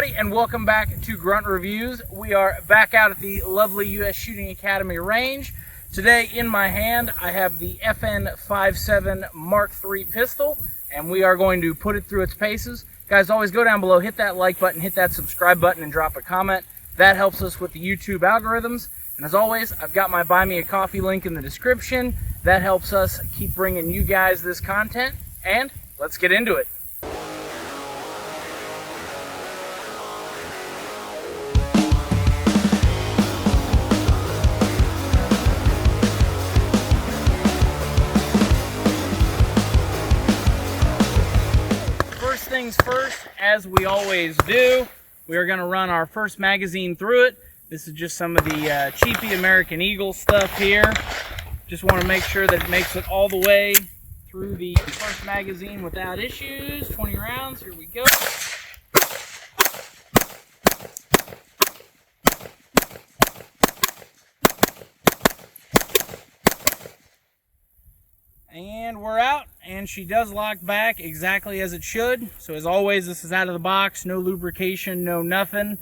everybody, and welcome back to Grunt Reviews. We are back out at the lovely U.S. Shooting Academy range. Today in my hand I have the FN Five-seveN Mark III pistol, and we are going to put it through its paces. Guys, always go down below, hit that like button, hit that subscribe button, and drop a comment. That helps us with the YouTube algorithms. And as always, I've got my Buy Me a Coffee link in the description. That helps us keep bringing you guys this content, and let's get into it. First things first, as we always do, we are going to run our first magazine through it. This is just some of the cheapy American Eagle stuff here. Just want to make sure that it makes it all the way through the first magazine without issues. 20 rounds, here we go. And we're out, and she does lock back exactly as it should. So as always, this is out of the box, no lubrication, no nothing.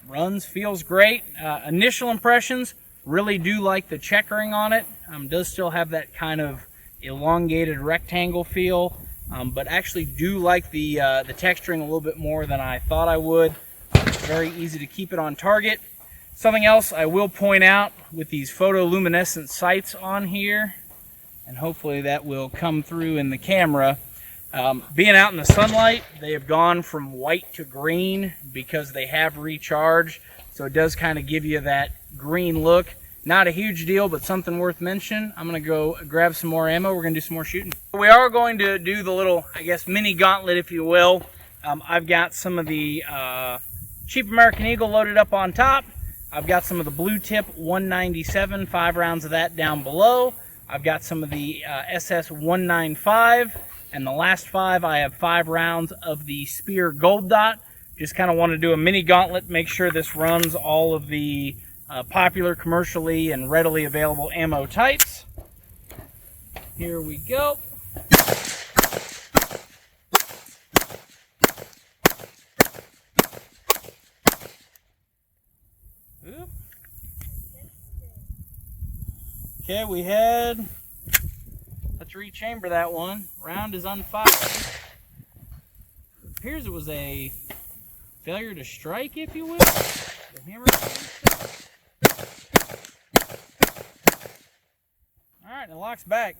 Runs, feels great. Initial impressions, really do like the checkering on it. Does still have that kind of elongated rectangle feel, but actually do like the texturing a little bit more than I thought I would. Very easy to keep it on target. Something else I will point out with these photoluminescent sights on here, and hopefully that will come through in the camera. Being out in the sunlight, they have gone from white to green because they have recharged, so it does kind of give you that green look. Not a huge deal, but something worth mentioning. I'm going to go grab some more ammo. We're going to do some more shooting. We are going to do the little, I guess, mini gauntlet, if you will. I've got some of the cheap American Eagle loaded up on top. I've got some of the blue tip 197, 5 rounds of that down below. I've got some of the SS 195. And the last 5, I have 5 rounds of the Spear Gold Dot. Just kind of want to do a mini gauntlet, make sure this runs all of the popular, commercially, and readily available ammo types. Here we go. Oop. Okay, we had... Let's rechamber that one. Round is unfired. It appears it was a failure to strike, if you will. The hammer. Alright, it locks back.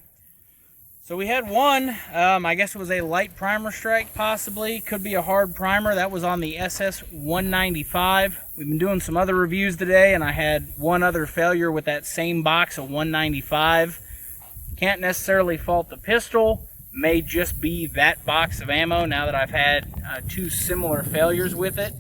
So we had one, I guess it was a light primer strike, possibly. Could be a hard primer. That was on the SS 195. We've been doing some other reviews today, and I had one other failure with that same box of 195. Can't necessarily fault the pistol, may just be that box of ammo now that I've had 2 similar failures with it,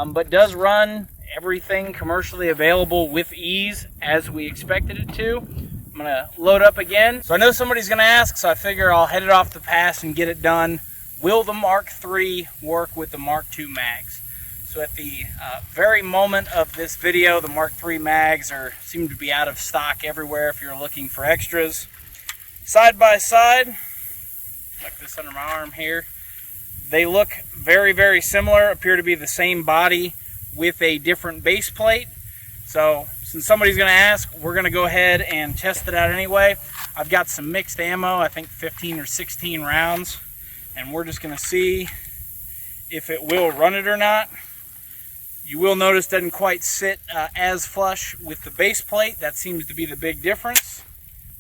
but does run everything commercially available with ease as we expected it to. I'm going to load up again. So I know somebody's going to ask, so I figure I'll head it off the pass and get it done. Will the Mark III work with the Mark II mags? So at the very moment of this video, the Mark III mags seem to be out of stock everywhere if you're looking for extras. Side by side, like this under my arm here, they look very, very similar, appear to be the same body with a different base plate. So since somebody's going to ask, we're going to go ahead and test it out anyway. I've got some mixed ammo, I think 15 or 16 rounds, and we're just going to see if it will run it or not. You will notice it doesn't quite sit as flush with the base plate. That seems to be the big difference.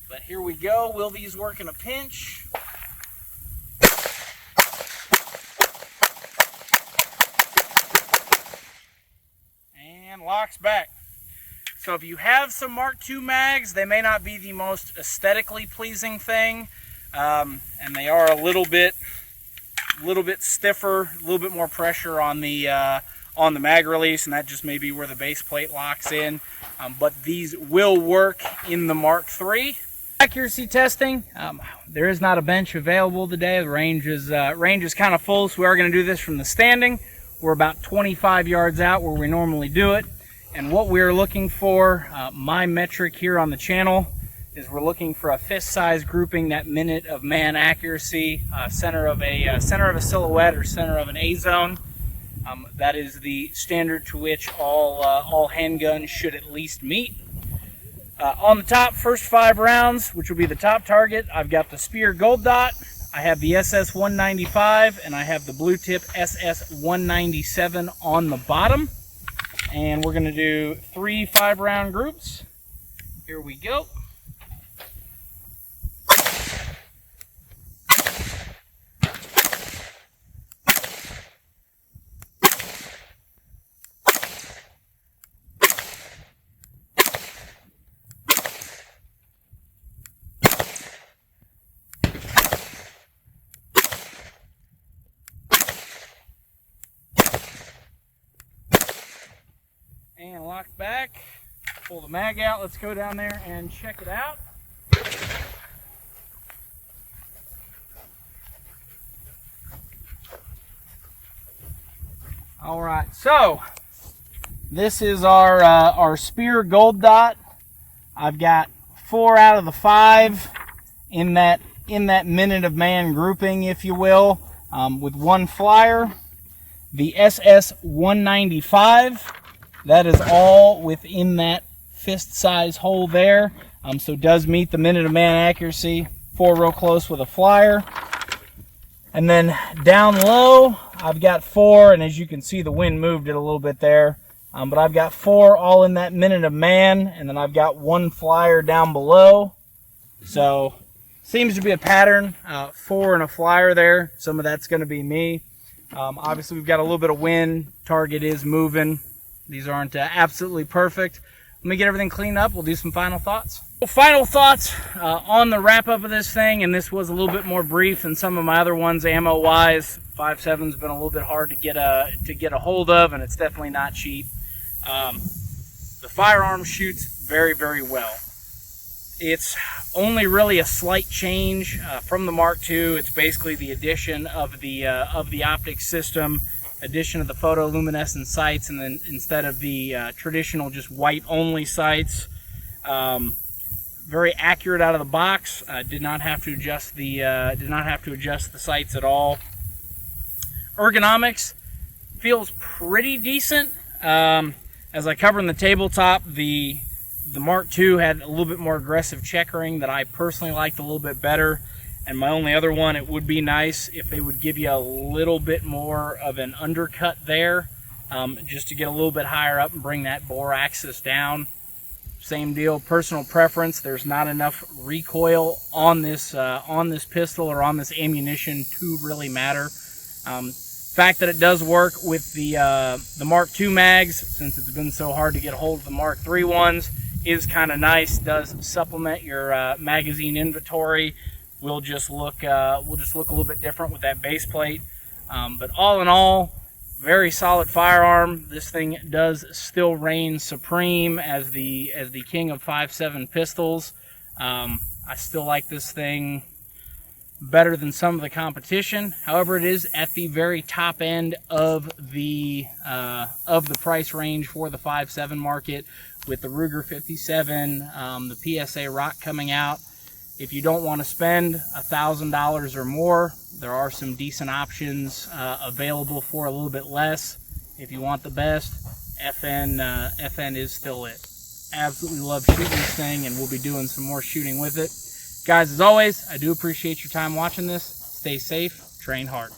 But here we go. Will these work in a pinch? And locks back. So if you have some Mark II mags, they may not be the most aesthetically pleasing thing, and they are a little bit stiffer, a little bit more pressure on the mag release, and that just may be where the base plate locks in. But these will work in the Mark III. Accuracy testing, there is not a bench available today. The range is kind of full, so we are going to do this from the standing. We're about 25 yards out where we normally do it, and what we're looking for, my metric here on the channel, is we're looking for a fist size grouping, that minute of man accuracy, center of a silhouette or center of an A zone. That is the standard to which all handguns should at least meet. On the top, first 5 rounds, which will be the top target, I've got the Speer Gold Dot, I have the SS-195, and I have the Blue Tip SS-197 on the bottom. And we're going to do 3 5-round groups. Here we go. And lock back, pull the mag out. Let's go down there and check it out. All right, so this is our Speer Gold Dot. I've got 4 out of the 5 in that minute of man grouping, if you will, with 1 flyer. The SS-195. That is all within that fist size hole there. So it does meet the minute of man accuracy. 4 real close with a flyer. And then down low, I've got 4, and as you can see, the wind moved it a little bit there. But I've got 4 all in that minute of man, and then I've got 1 flyer down below. So seems to be a pattern. 4 and a flyer there. Some of that's going to be me. Obviously, we've got a little bit of wind. Target is moving. These aren't absolutely perfect. Let me get everything cleaned up. We'll do some final thoughts. Final thoughts on the wrap up of this thing, and this was a little bit more brief than some of my other ones ammo wise. 5.7's been a little bit hard to get a hold of, and it's definitely not cheap. The firearm shoots very, very well. It's only really a slight change from the Mark II. It's basically the addition of the optics system, addition of the photoluminescent sights, and then instead of the traditional just white only sights. Very accurate out of the box. Did not have to adjust the sights at all. Ergonomics feels pretty decent. As I covered in the tabletop, the Mark II had a little bit more aggressive checkering that I personally liked a little bit better. And my only other one, it would be nice if they would give you a little bit more of an undercut there, just to get a little bit higher up and bring that bore axis down. Same deal, personal preference. There's not enough recoil on this pistol or on this ammunition to really matter. Fact that it does work with the Mark II mags, since it's been so hard to get a hold of the Mark III ones, is kind of nice. Does supplement your magazine inventory. Will just look a little bit different with that base plate. But all in all, very solid firearm. This thing does still reign supreme as the king of 5.7 pistols. I still like this thing better than some of the competition. However, it is at the very top end of the price range for the 5.7 market, with the Ruger 57, the PSA Rock coming out. If you don't want to spend $1,000 or more, there are some decent options available for a little bit less. If you want the best, FN is still it. Absolutely love shooting this thing, and we'll be doing some more shooting with it. Guys, as always, I do appreciate your time watching this. Stay safe, train hard.